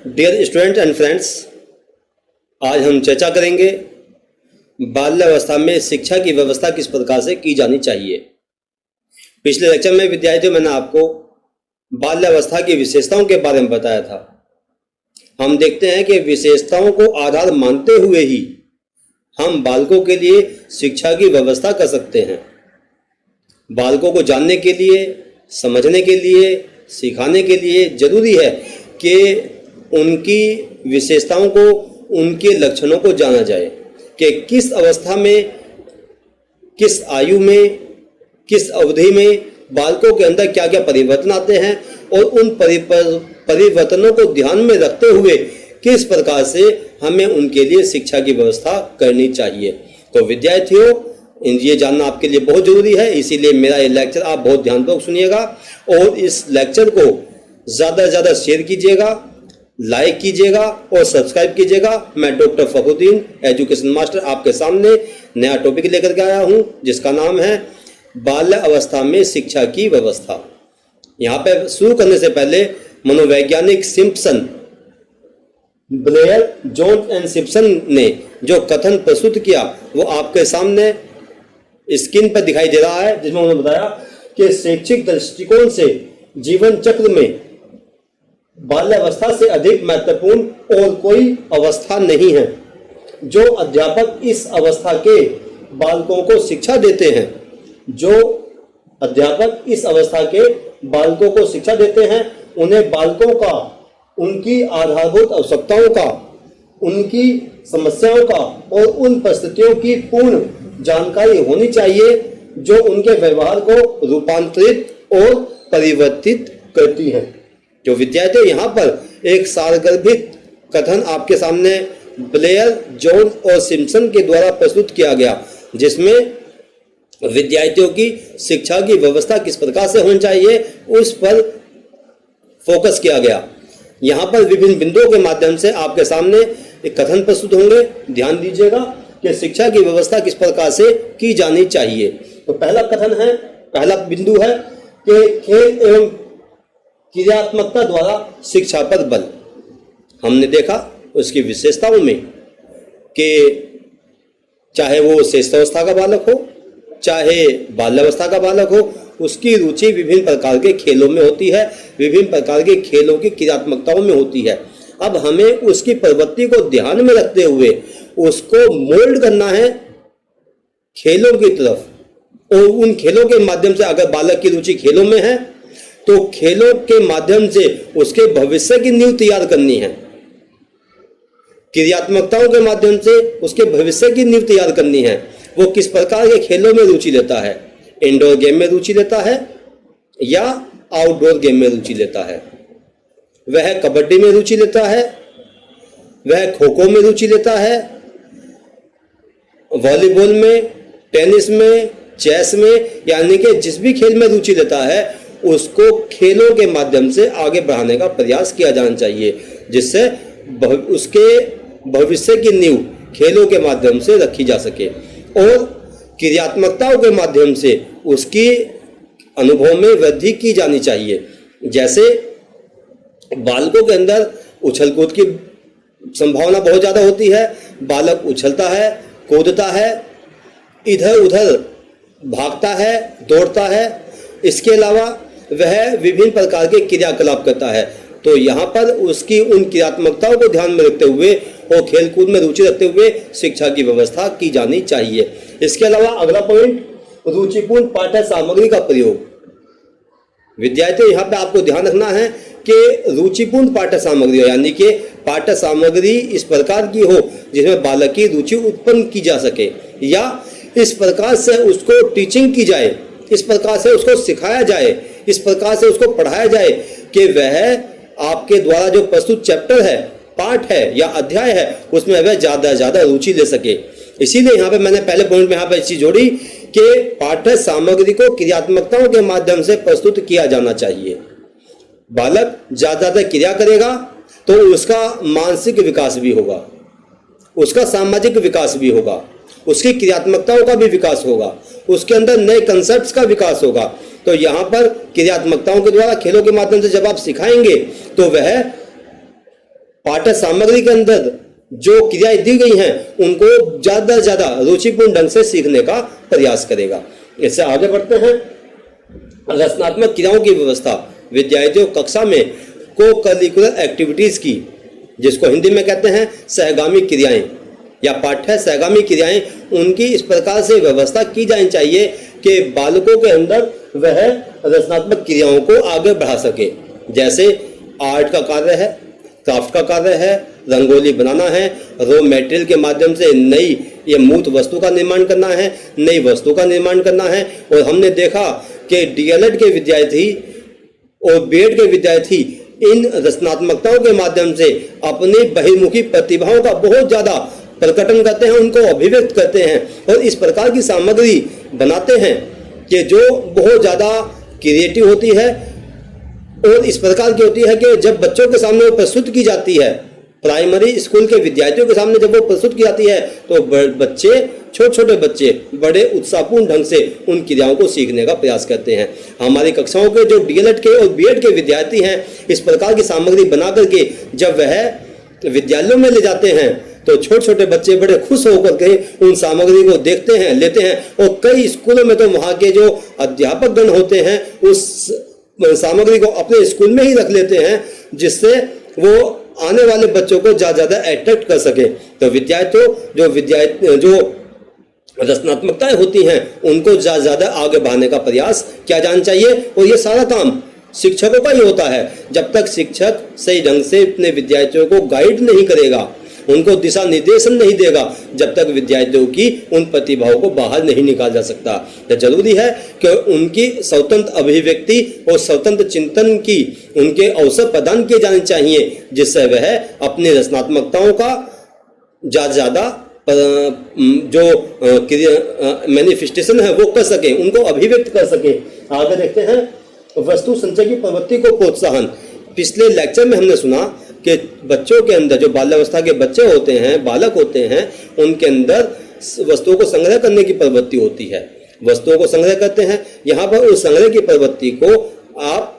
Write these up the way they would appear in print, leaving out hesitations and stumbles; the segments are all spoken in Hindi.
डियर स्टूडेंट एंड फ्रेंड्स, आज हम चर्चा करेंगे बाल्यावस्था में शिक्षा की व्यवस्था किस प्रकार से की जानी चाहिए। पिछले लेक्चर में विद्यार्थियों मैंने आपको बाल्यावस्था की विशेषताओं के बारे में बताया था। हम देखते हैं कि विशेषताओं को आधार मानते हुए ही हम बालकों के लिए शिक्षा की व्यवस्था कर सकते हैं। बालकों को जानने के लिए, समझने के लिए, सिखाने के लिए जरूरी है कि उनकी विशेषताओं को, उनके लक्षणों को जाना जाए कि किस अवस्था में, किस आयु में, किस अवधि में बालकों के अंदर क्या क्या परिवर्तन आते हैं और उन परिवर्तनों को ध्यान में रखते हुए किस प्रकार से हमें उनके लिए शिक्षा की व्यवस्था करनी चाहिए। तो विद्यार्थियों, ये जानना आपके लिए बहुत जरूरी है, इसीलिए मेरा ये लेक्चर आप बहुत ध्यानपूर्वक सुनिएगा और इस लेक्चर को ज़्यादा से ज़्यादा शेयर कीजिएगा, लाइक कीजिएगा और सब्सक्राइब कीजिएगा। मैं डॉक्टर फखरुद्दीन, एजुकेशन मास्टर, आपके सामने नया टॉपिक लेकर के आया हूं जिसका नाम है बाल्य अवस्था में शिक्षा की व्यवस्था। यहाँ पे शुरू करने से पहले मनोवैज्ञानिक Simpson, Blair, Jones and Simpson ने जो कथन प्रस्तुत किया वो आपके सामने स्क्रीन पर दिखाई दे रहा है, जिसमें उन्होंने बताया कि शैक्षिक दृष्टिकोण से जीवन चक्र में बाल्यावस्था से अधिक महत्वपूर्ण और कोई अवस्था नहीं है। जो अध्यापक इस अवस्था के बालकों को शिक्षा देते हैं, जो अध्यापक इस अवस्था के बालकों को शिक्षा देते हैं, उन्हें बालकों का, उनकी आधारभूत आवश्यकताओं का, उनकी समस्याओं का और उन परिस्थितियों की पूर्ण जानकारी होनी चाहिए जो उनके व्यवहार को रूपांतरित और परिवर्तित करती है। जो विद्यार्थी यहाँ पर एक सारगर्भित कथन आपके सामने ब्लेयर, जोन्स और सिम्पसन के द्वारा प्रस्तुत किया गया, जिसमें विद्यार्थियों की शिक्षा की व्यवस्था किस प्रकार से होनी चाहिए उस पर फोकस किया गया। यहाँ पर विभिन्न बिंदुओं के माध्यम से आपके सामने एक कथन प्रस्तुत होंगे। ध्यान दीजिएगा कि शिक्षा की व्यवस्था किस प्रकार से की जानी चाहिए। तो पहला कथन है, पहला बिंदु है कि खेल एवं क्रियात्मकता द्वारा शिक्षा पर बल। हमने देखा उसकी विशेषताओं में कि चाहे वो श्रेष्ठावस्था का बालक हो, चाहे बाल्यावस्था का बालक हो, उसकी रुचि विभिन्न प्रकार के खेलों में होती है, विभिन्न प्रकार के खेलों की क्रियात्मकताओं में होती है। अब हमें उसकी प्रवृत्ति को ध्यान में रखते हुए उसको मोल्ड करना है खेलों की तरफ, और उन खेलों के माध्यम से अगर बालक की रुचि खेलों में है तो खेलों के माध्यम से उसके भविष्य की नींव तैयार करनी है। क्रियात्मकताओं के माध्यम से उसके भविष्य की नींव तैयार करनी है। वो किस प्रकार के खेलों में रुचि लेता है, इंडोर गेम में रुचि लेता है या आउटडोर गेम में रुचि लेता है, वह कबड्डी में रुचि लेता है, वह खो खो में रुचि लेता है, वॉलीबॉल में, टेनिस में, चेस में, यानी कि जिस भी खेल में रुचि लेता है उसको खेलों के माध्यम से आगे बढ़ाने का प्रयास किया जाना चाहिए, जिससे उसके भविष्य की नींव खेलों के माध्यम से रखी जा सके और क्रियात्मकताओं के माध्यम से उसकी अनुभव में वृद्धि की जानी चाहिए। जैसे बालकों के अंदर उछल कूद की संभावना बहुत ज़्यादा होती है। बालक उछलता है, कूदता है, इधर उधर भागता है, दौड़ता है। इसके अलावा वह विभिन्न प्रकार के क्रियाकलाप करता है। तो यहाँ पर उसकी उन क्रियात्मकताओं को ध्यान में रखते हुए और खेलकूद में रुचि रखते हुए शिक्षा की व्यवस्था की जानी चाहिए। इसके अलावा अगला पॉइंट, रुचिपूर्ण पाठ्य सामग्री का प्रयोग। विद्यार्थी, यहाँ पे आपको ध्यान रखना है कि रुचिपूर्ण पाठ्य सामग्री हो, यानी कि पाठ्य सामग्री इस प्रकार की हो जिसमें बालक की रुचि उत्पन्न की जा सके, या इस प्रकार से उसको टीचिंग की जाए, इस प्रकार से उसको सिखाया जाए, इस प्रकार से उसको पढ़ाया जाए कि वह आपके द्वारा जो प्रस्तुत चैप्टर है, पाठ है या अध्याय है, उसमें वह ज़्यादा से ज़्यादा रुचि ले सके। इसीलिए यहाँ पे मैंने पहले पॉइंट में यहाँ पे चीज जोड़ी कि पाठ्य सामग्री को क्रियात्मकताओं के माध्यम से प्रस्तुत किया जाना चाहिए। बालक ज़्यादातर क्रिया करेगा तो उसका मानसिक विकास भी होगा, उसका सामाजिक विकास भी होगा, उसकी क्रियात्मकताओं का भी विकास होगा, उसके अंदर नए कंसेप्ट्स का विकास होगा। तो यहाँ पर क्रियात्मकताओं के द्वारा, खेलों के माध्यम से जब आप सिखाएंगे तो वह पाठ्य सामग्री के अंदर जो क्रियाएं दी गई हैं उनको ज्यादा से ज्यादा रुचिपूर्ण ढंग से सीखने का प्रयास करेगा। इससे आगे बढ़ते हैं। रचनात्मक क्रियाओं की व्यवस्था, विद्यार्थियों कक्षा में को करिकुलर एक्टिविटीज की, जिसको हिंदी में कहते हैं सहगामी क्रियाएं या पाठ्य सहगामी क्रियाएं, उनकी इस प्रकार से व्यवस्था की जानी चाहिए कि बालकों के अंदर वह रचनात्मक क्रियाओं को आगे बढ़ा सके। जैसे आर्ट का कार्य है, क्राफ्ट का कार्य है, रंगोली बनाना है, रॉ मटेरियल के माध्यम से नई ये मूर्त वस्तु का निर्माण करना है, नई वस्तु का निर्माण करना है। और हमने देखा कि डीएलएड के विद्यार्थी और बीएड के विद्यार्थी इन रचनात्मकताओं के माध्यम से अपनी बहिर्मुखी प्रतिभाओं का बहुत ज़्यादा प्रकटन करते हैं, उनको अभिव्यक्त करते हैं और इस प्रकार की सामग्री बनाते हैं कि जो बहुत ज़्यादा क्रिएटिव होती है और इस प्रकार की होती है कि जब बच्चों के सामने वो प्रस्तुत की जाती है, प्राइमरी स्कूल के विद्यार्थियों के सामने जब वो प्रस्तुत की जाती है तो बच्चे, छोटे छोटे बच्चे बड़े उत्साहपूर्ण ढंग से उन क्रियाओं को सीखने का प्रयास करते हैं। हमारी कक्षाओं के जो डीएलएड के और बीएड के विद्यार्थी हैं, इस प्रकार की सामग्री बना करके जब वह विद्यालयों में ले जाते हैं तो छोटे छोटे बच्चे बड़े खुश होकर के उन सामग्री को देखते हैं, लेते हैं और कई स्कूलों में तो वहाँ के जो अध्यापक गण होते हैं उस सामग्री को अपने स्कूल में ही रख लेते हैं, जिससे वो आने वाले बच्चों को ज्यादा अट्रैक्ट कर सके। तो विद्यार्थियों जो रचनात्मकताएं होती हैं उनको ज्यादा आगे बढ़ाने का प्रयास किया जाना चाहिए और ये सारा काम शिक्षकों का ही होता है। जब तक शिक्षक सही ढंग से अपने विद्यार्थियों को गाइड नहीं करेगा, उनको दिशा निर्देशन नहीं देगा, जब तक विद्यार्थियों की उन प्रतिभाओं को बाहर नहीं निकाला जा सकता। तो जरूरी है कि उनकी स्वतंत्र अभिव्यक्ति और स्वतंत्र चिंतन की उनके अवसर प्रदान किए जाने चाहिए, जिससे वह अपनी रचनात्मकताओं का ज्यादा जो मैनिफेस्टेशन है वो कर सके, उनको अभिव्यक्त कर सके। आगे देखते हैं वस्तु संचय की प्रवृत्ति को प्रोत्साहन। पिछले लेक्चर में हमने सुना कि बच्चों के अंदर जो बाल्यावस्था के बच्चे होते हैं, बालक होते हैं, उनके अंदर वस्तुओं को संग्रह करने की प्रवृत्ति होती है, वस्तुओं को संग्रह करते हैं। यहाँ पर उस संग्रह की प्रवृत्ति को आप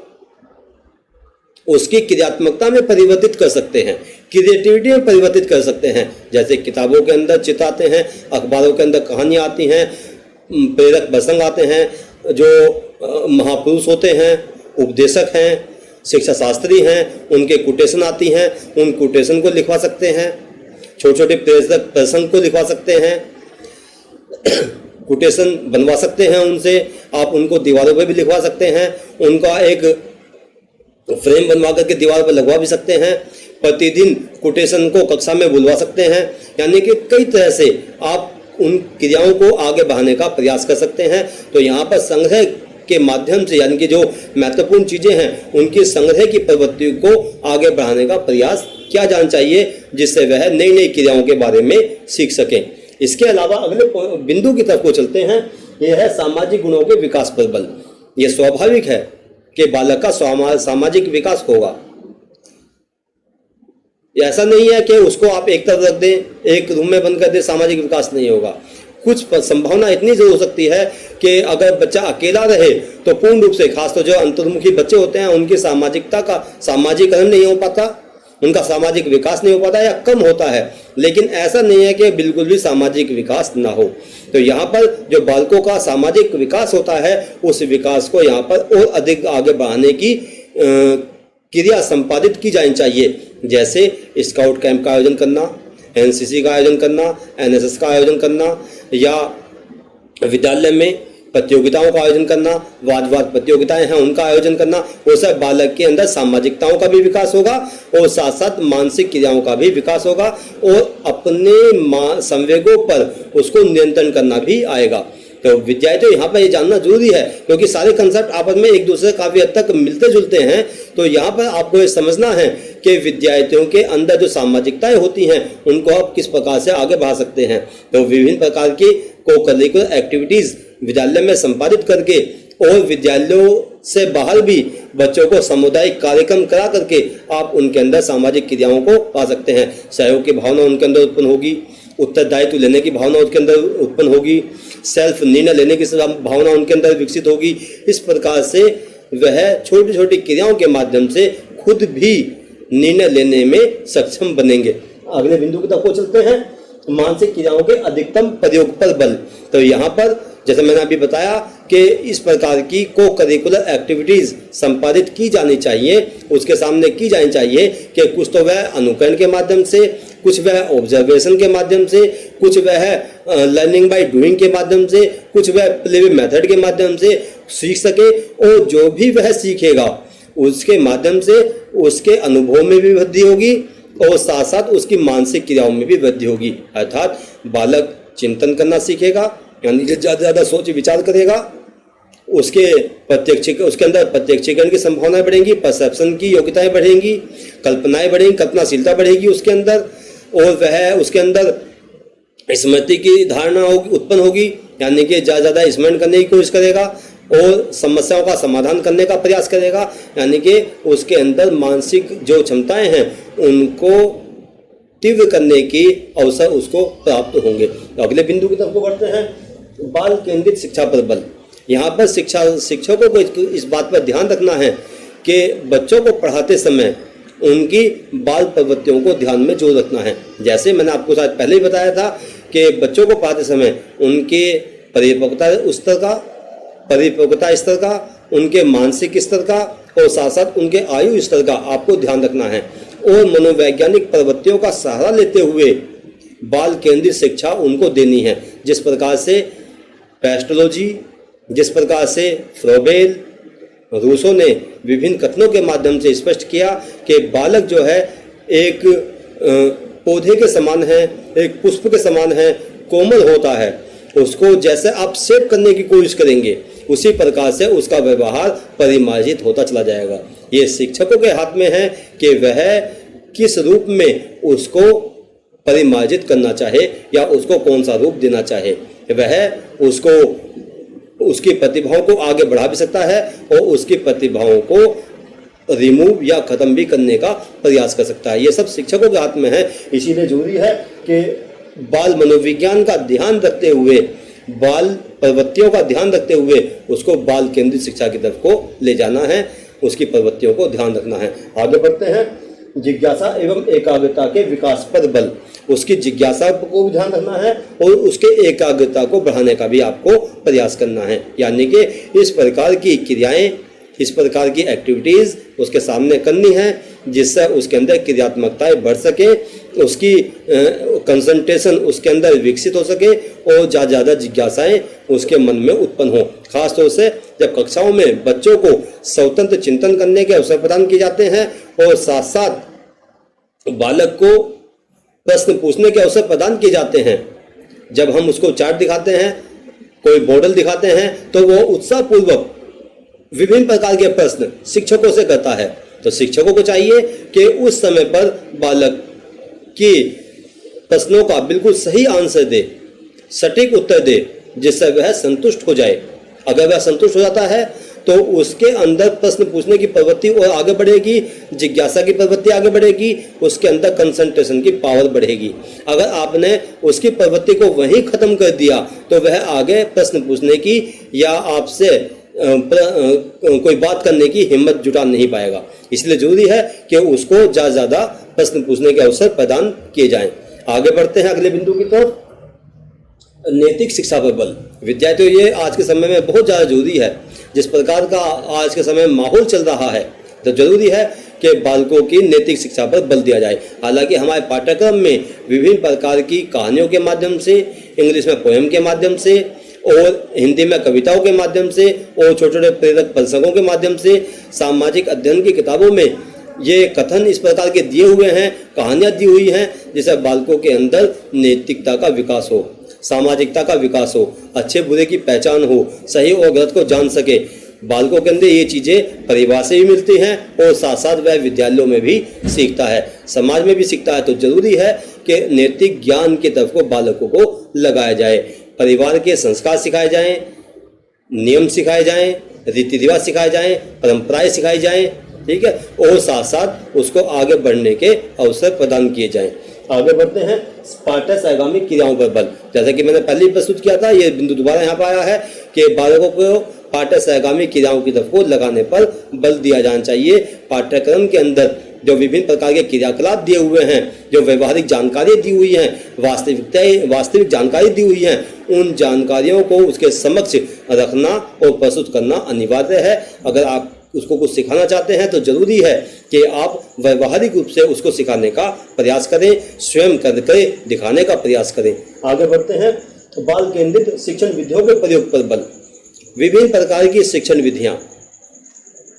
उसकी क्रियात्मकता में परिवर्तित कर सकते हैं, क्रिएटिविटी में परिवर्तित कर सकते हैं। जैसे किताबों के अंदर चित्र आते हैं, अखबारों के अंदर कहानियाँ आती हैं, प्रेरक प्रसंग आते हैं, जो महापुरुष होते हैं, उपदेशक हैं, शिक्षा शास्त्री हैं, उनके कोटेशन आती हैं, उन कोटेशन को लिखवा सकते हैं, छोटे छोटे प्रेरक प्रसंग को लिखवा सकते हैं, कोटेशन बनवा सकते हैं उनसे, आप उनको दीवारों पर भी लिखवा सकते हैं, उनका एक फ्रेम बनवा करके दीवार पर लगवा भी सकते हैं, प्रतिदिन कोटेशन को कक्षा में बुलवा सकते हैं। यानी कि कई तरह से आप उन क्रियाओं को आगे बढ़ाने का प्रयास कर सकते हैं। तो यहाँ पर संग्रह के माध्यम से, यानी कि जो महत्वपूर्ण चीजें हैं उनकी संग्रह की प्रवृत्ति को आगे बढ़ाने का प्रयास किया जाना चाहिए, जिससे वह नई नई क्रियाओं के बारे में सीख सकें। इसके अलावा अगले बिंदु की तरफ को चलते हैं, यह है सामाजिक गुणों के विकास पर बल। यह स्वाभाविक है कि बालक का सामाजिक विकास होगा। ऐसा नहीं है कि उसको आप एक तरफ रख दें, एक रूम में बंद कर दें, सामाजिक विकास नहीं होगा। कुछ संभावना इतनी जरूर हो सकती है कि अगर बच्चा अकेला रहे तो पूर्ण रूप से, खासतौर जो अंतर्मुखी बच्चे होते हैं उनकी सामाजिकता का सामाजिकरण नहीं हो पाता, उनका सामाजिक विकास नहीं हो पाता या कम होता है। लेकिन ऐसा नहीं है कि बिल्कुल भी सामाजिक विकास ना हो। तो यहाँ पर जो बालकों का सामाजिक विकास होता है उस विकास को यहाँ पर और अधिक आगे बढ़ाने की क्रिया संपादित की जानी चाहिए। जैसे स्काउट कैंप का आयोजन करना, एनसीसी का आयोजन करना, एनएसएस का आयोजन करना, या विद्यालय में प्रतियोगिताओं का आयोजन करना, वाद प्रतियोगिताएं हैं उनका आयोजन करना। उससे बालक के अंदर सामाजिकताओं का भी विकास होगा और साथ साथ मानसिक क्रियाओं का भी विकास होगा और अपने संवेगों पर उसको नियंत्रण करना भी आएगा। तो विद्यार्थी यहाँ पर ये जानना जरूरी है, क्योंकि सारे कंसेप्ट आपस में एक दूसरे काफी हद तक मिलते जुलते हैं। तो यहाँ पर आपको ये समझना है कि विद्यार्थियों के अंदर जो सामाजिकताएं होती हैं उनको आप किस प्रकार से आगे बढ़ा सकते हैं। तो विभिन्न प्रकार की को-करिकुलर एक्टिविटीज विद्यालय में संपादित करके और विद्यालयों से बाहर भी बच्चों को सामुदायिक कार्यक्रम करा करके आप उनके अंदर सामाजिक क्रियाओं को पा सकते हैं। सहयोग की भावना उनके अंदर उत्पन्न होगी, उत्तरदायित्व लेने की भावना उनके अंदर उत्पन्न होगी, सेल्फ निर्णय लेने की भावना उनके अंदर विकसित होगी। इस प्रकार से वह छोटी छोटी क्रियाओं के माध्यम से खुद भी निर्णय लेने में सक्षम बनेंगे। अगले बिंदु की तरफ चलते हैं, मानसिक क्रियाओं के अधिकतम प्रयोग पर बल। तो यहाँ पर जैसे मैंने अभी बताया कि इस प्रकार की को करिकुलर एक्टिविटीज संपादित की जानी चाहिए, उसके सामने की जानी चाहिए कि कुछ तो वह अनुकरण के माध्यम से, कुछ वह ऑब्जर्वेशन के माध्यम से, कुछ वह लर्निंग बाय डूइंग के माध्यम से, कुछ वह प्ले मेथड के माध्यम से सीख सके, और जो भी वह सीखेगा उसके माध्यम से उसके अनुभव में भी वृद्धि होगी और साथ साथ उसकी मानसिक क्रियाओं में भी वृद्धि होगी। अर्थात बालक चिंतन करना सीखेगा, यानी कि ज़्यादा ज़्यादा सोच विचार करेगा, उसके अंदर प्रत्यक्षीकरण की संभावनाएं बढ़ेंगी, परसेप्शन की योग्यताएं बढ़ेंगी, कल्पनाएं बढ़ेंगी, कल्पनाशीलता बढ़ेगी उसके अंदर, और वह उसके अंदर स्मृति की धारणा उत्पन्न होगी, यानी कि ज़्यादा स्मरण करने की कोशिश करेगा और समस्याओं का समाधान करने का प्रयास करेगा, यानी कि उसके अंदर मानसिक जो क्षमताएं हैं उनको तीव्र करने की अवसर उसको प्राप्त होंगे। तो अगले बिंदु की तरफ बढ़ते हैं, बाल केंद्रित शिक्षा पर बल। यहाँ पर शिक्षकों को इस बात पर ध्यान रखना है कि बच्चों को पढ़ाते समय उनकी बाल प्रवृत्तियों को ध्यान में जोर रखना है। जैसे मैंने आपको शायद पहले ही बताया था कि बच्चों को पढ़ाते समय उनके परिपक्वता स्तर का, उनके मानसिक स्तर का और साथ साथ उनके आयु स्तर का आपको ध्यान रखना है, और मनोवैज्ञानिक प्रवृत्तियों का सहारा लेते हुए बाल केंद्रित शिक्षा उनको देनी है। जिस प्रकार से पेस्टोलॉजी, जिस प्रकार से फ्रोबेल, रूसो ने विभिन्न कथनों के माध्यम से स्पष्ट किया कि बालक जो है एक पौधे के समान है, एक पुष्प के समान है, कोमल होता है, उसको जैसे आप सेव करने की कोशिश करेंगे उसी प्रकार से उसका व्यवहार परिमार्जित होता चला जाएगा। ये शिक्षकों के हाथ में है कि वह किस रूप में उसको परिमार्जित करना चाहे या उसको कौन सा रूप देना चाहे। वह उसको उसकी प्रतिभाओं को आगे बढ़ा भी सकता है और उसकी प्रतिभाओं को रिमूव या खत्म भी करने का प्रयास कर सकता है। ये सब शिक्षकों के हाथ में है। इसीलिए जरूरी है कि बाल मनोविज्ञान का ध्यान रखते हुए, बाल प्रवृत्तियों का ध्यान रखते हुए उसको बाल केंद्रित शिक्षा की तरफ को ले जाना है, उसकी प्रवृत्तियों को ध्यान रखना है। आगे बढ़ते हैं, जिज्ञासा एवं एकाग्रता के विकास पर बल। उसकी जिज्ञासा को भी ध्यान रखना है और उसके एकाग्रता को बढ़ाने का भी आपको प्रयास करना है, यानी कि इस प्रकार की क्रियाएं, इस प्रकार की एक्टिविटीज़ उसके सामने करनी है जिससे उसके अंदर क्रियात्मकताएं बढ़ सके, उसकी कंसंट्रेशन उसके अंदर विकसित हो सके और ज़्यादा जिज्ञासाएं उसके मन में उत्पन्न हो। खासतौर से जब कक्षाओं में बच्चों को स्वतंत्र चिंतन करने के अवसर प्रदान किए जाते हैं और साथ साथ बालक को प्रश्न पूछने के अवसर प्रदान किए जाते हैं, जब हम उसको चार्ट दिखाते हैं, कोई मॉडल दिखाते हैं, तो वो उत्साहपूर्वक विभिन्न प्रकार के प्रश्न शिक्षकों से करता है। तो शिक्षकों को चाहिए कि उस समय पर बालक के प्रश्नों का बिल्कुल सही आंसर दे, सटीक उत्तर दे, जिससे वह संतुष्ट हो जाए। अगर वह संतुष्ट हो जाता है तो उसके अंदर प्रश्न पूछने की प्रवृत्ति और आगे बढ़ेगी, जिज्ञासा की प्रवृत्ति आगे बढ़ेगी, उसके अंदर कंसंट्रेशन की पावर बढ़ेगी। अगर आपने उसकी प्रवृत्ति को वहीं खत्म कर दिया तो वह आगे प्रश्न पूछने की या आपसे कोई बात करने की हिम्मत जुटा नहीं पाएगा। इसलिए जरूरी है कि उसको ज़्यादा प्रश्न पूछने के अवसर प्रदान किए जाएं। आगे बढ़ते हैं अगले बिंदु की तरफ, नैतिक शिक्षा पर बल। विद्यार्थियों, ये आज के समय में बहुत ज़्यादा जरूरी है। जिस प्रकार का आज के समय में माहौल चल रहा है तो जरूरी है कि बालकों की नैतिक शिक्षा पर बल दिया जाए। हालांकि हमारे पाठ्यक्रम में विभिन्न प्रकार की कहानियों के माध्यम से, इंग्लिश में पोएम के माध्यम से और हिंदी में कविताओं के माध्यम से और छोटे छोटे प्रेरक प्रसंगों के माध्यम से, सामाजिक अध्ययन की किताबों में ये कथन इस प्रकार के दिए हुए हैं, कहानियाँ दी हुई हैं, जिससे बालकों के अंदर नैतिकता का विकास हो, सामाजिकता का विकास हो, अच्छे बुरे की पहचान हो, सही और गलत को जान सके। बालकों के अंदर ये चीज़ें परिवार से भी मिलती हैं और साथ साथ वह विद्यालयों में भी सीखता है, समाज में भी सीखता है। तो जरूरी है कि नैतिक ज्ञान की तरफ को बालकों को लगाया जाए। परिवार के संस्कार सिखाए जाएं, नियम सिखाए जाएं, रीति रिवाज सिखाए जाएं, परंपराएं सिखाई जाएं, ठीक है, और साथ साथ उसको आगे बढ़ने के अवसर प्रदान किए जाएं। आगे बढ़ते हैं, पाठ्यसहगामी क्रियाओं पर बल। जैसा कि मैंने पहले ही प्रस्तुत किया था, ये बिंदु दोबारा यहाँ पर आया है कि बालकों को पाठ्यसहगामी क्रियाओं की तरफ को लगाने पर बल दिया जाना चाहिए। पाठ्यक्रम के अंदर जो विभिन्न प्रकार के क्रियाकलाप दिए हुए हैं, जो व्यवहारिक जानकारी दी हुई हैं, वास्तविक जानकारी दी हुई हैं, उन जानकारियों को उसके समक्ष रखना और प्रस्तुत करना अनिवार्य है। अगर आप उसको कुछ सिखाना चाहते हैं तो जरूरी है कि आप व्यवहारिक रूप से उसको सिखाने का प्रयास करें, स्वयं करके दिखाने का प्रयास करें। आगे बढ़ते हैं। बाल केंद्रित शिक्षण विधियों के प्रयोग पर बल। विभिन्न प्रकार की शिक्षण विधियां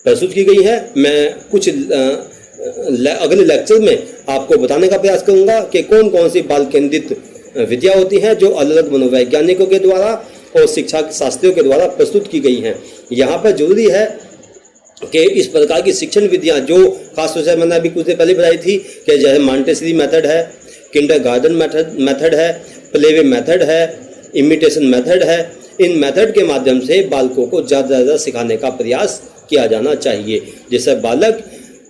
प्रस्तुत की गई है। मैं कुछ अगले लेक्चर में आपको बताने का प्रयास करूंगा कि कौन कौन सी बाल केंद्रित विधियां होती हैं जो अलग अलग मनोवैज्ञानिकों के द्वारा और शिक्षा शास्त्रियों के द्वारा प्रस्तुत की गई हैं। यहाँ पर जरूरी है कि इस प्रकार की शिक्षण विधियां जो खासतौर से मैंने अभी कुछ देर पहले बताई थी कि जैसे मॉन्टेसरी मेथड है, किंडरगार्टन मेथड है, प्लेवे मेथड है, इमिटेशन मेथड है, इन मेथड के माध्यम से बालकों को ज़्यादा से ज़्यादा सिखाने का प्रयास किया जाना चाहिए, जिससे बालक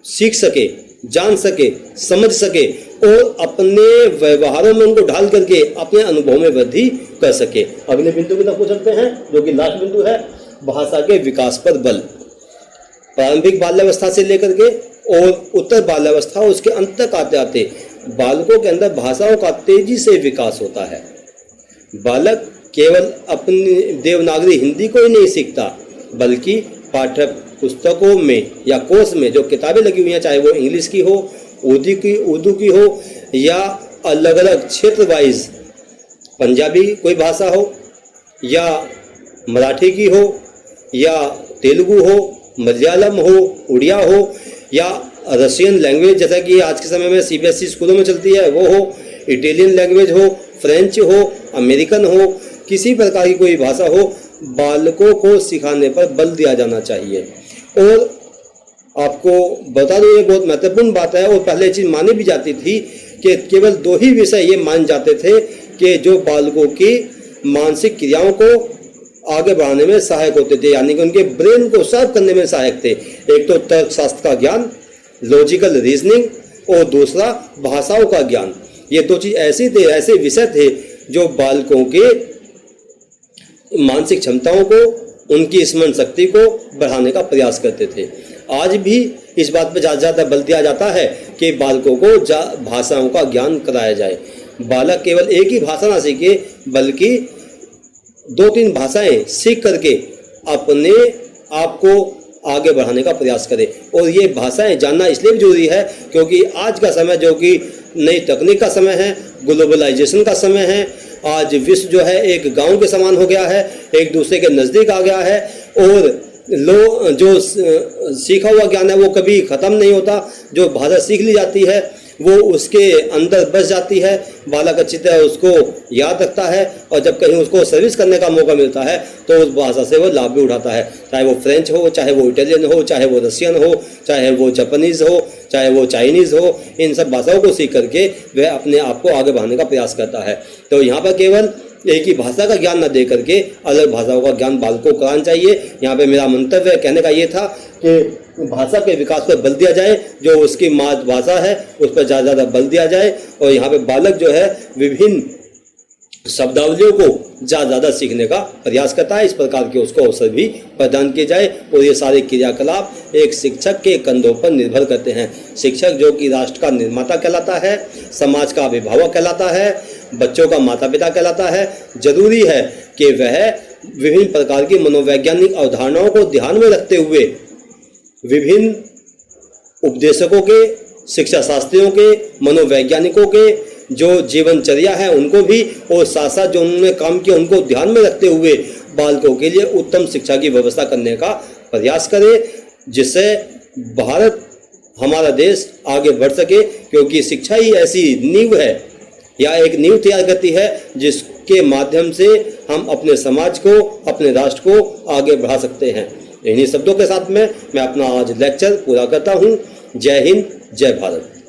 सीख सके, जान सके, समझ सके और अपने व्यवहारों में उनको ढाल करके अपने अनुभव में वृद्धि कर सके। अगले बिंदु की तरफ को चलते हैं, जो कि लास्ट बिंदु है, भाषा के विकास पर बल। प्रारंभिक बाल्यावस्था से लेकर के और उत्तर बाल्यावस्था और उसके अंत तक आते आते बालकों के अंदर भाषाओं का तेजी से विकास होता है। बालक केवल अपनी देवनागरी हिंदी को ही नहीं सीखता, बल्कि पाठ्य पुस्तकों में या कोर्स में जो किताबें लगी हुई हैं, चाहे वो इंग्लिश की हो, उर्दू की हो, या अलग अलग क्षेत्र वाइज पंजाबी कोई भाषा हो, या मराठी की हो, या तेलुगु हो, मलयालम हो, उड़िया हो, या रशियन लैंग्वेज जैसा कि आज के समय में CBSE स्कूलों में चलती है वो हो, इटालियन लैंग्वेज हो, फ्रेंच हो, अमेरिकन हो, किसी प्रकार की कोई भाषा हो, बालकों को सिखाने पर बल दिया जाना चाहिए। और आपको बता दूं, ये बहुत महत्वपूर्ण बात है और पहले चीज़ मानी भी जाती थी कि केवल 2 ही विषय ये मान जाते थे कि जो बालकों की मानसिक क्रियाओं को आगे बढ़ाने में सहायक होते थे, यानी कि उनके ब्रेन को शार्प करने में सहायक थे। एक तो तर्कशास्त्र का ज्ञान, लॉजिकल रीजनिंग, और दूसरा भाषाओं का ज्ञान। ये 2 चीज़ ऐसे विषय थे जो बालकों के मानसिक क्षमताओं को, उनकी स्मरण शक्ति को बढ़ाने का प्रयास करते थे। आज भी इस बात पर ज़्यादा बल दिया जाता है कि बालकों को भाषाओं का ज्ञान कराया जाए। बालक केवल एक ही भाषा ना सीखे, बल्कि 2-3 भाषाएं सीख करके अपने आप को आगे बढ़ाने का प्रयास करें। और ये भाषाएं जानना इसलिए भी जरूरी है क्योंकि आज का समय जो कि नई तकनीक का समय है, ग्लोबलाइजेशन का समय है, आज विश्व जो है एक गांव के समान हो गया है, एक दूसरे के नज़दीक आ गया है, और जो सीखा हुआ ज्ञान है वो कभी ख़त्म नहीं होता। जो भाषा सीख ली जाती है वो उसके अंदर बस जाती है, बालक अच्छी तरह उसको याद रखता है, और जब कहीं उसको सर्विस करने का मौका मिलता है तो उस भाषा से वो लाभ भी उठाता है। चाहे वो फ्रेंच हो, चाहे वो इटालियन हो, चाहे वो रशियन हो, चाहे वो जापानीज़ हो, चाहे वो चाइनीज़ हो, इन सब भाषाओं को सीख करके वह अपने आप को आगे बढ़ाने का प्रयास करता है। तो यहाँ पर केवल एक ही भाषा का ज्ञान न दे करके अलग भाषाओं का ज्ञान बालकों को कराना चाहिए। यहाँ पे मेरा मंतव्य कहने का ये था कि भाषा के विकास पर बल दिया जाए, जो उसकी मातृभाषा है उस पर ज़्यादा बल दिया जाए, और यहाँ पे बालक जो है विभिन्न शब्दावलियों को ज़्यादा सीखने का प्रयास करता है। इस प्रकार के उसको अवसर भी प्रदान किए जाए, और ये सारे क्रियाकलाप एक शिक्षक के कंधों पर निर्भर करते हैं। शिक्षक जो कि राष्ट्र का निर्माता कहलाता है, समाज का अभिभावक कहलाता है, बच्चों का माता पिता कहलाता है। जरूरी है कि वह विभिन्न प्रकार की मनोवैज्ञानिक अवधारणाओं को ध्यान में रखते हुए विभिन्न उपदेशकों के, शिक्षा शास्त्रियों के, मनोवैज्ञानिकों के जो जीवनचर्या है उनको भी, और साथ साथ जो उन्होंने काम किया उनको ध्यान में रखते हुए बालकों के लिए उत्तम शिक्षा की व्यवस्था करने का प्रयास करें, जिससे भारत, हमारा देश आगे बढ़ सके। क्योंकि शिक्षा ही ऐसी नींव है या एक नींव तैयार करती है जिसके माध्यम से हम अपने समाज को, अपने राष्ट्र को आगे बढ़ा सकते हैं। इन्हीं शब्दों के साथ में मैं अपना आज लेक्चर पूरा करता हूँ। जय हिंद, जय भारत।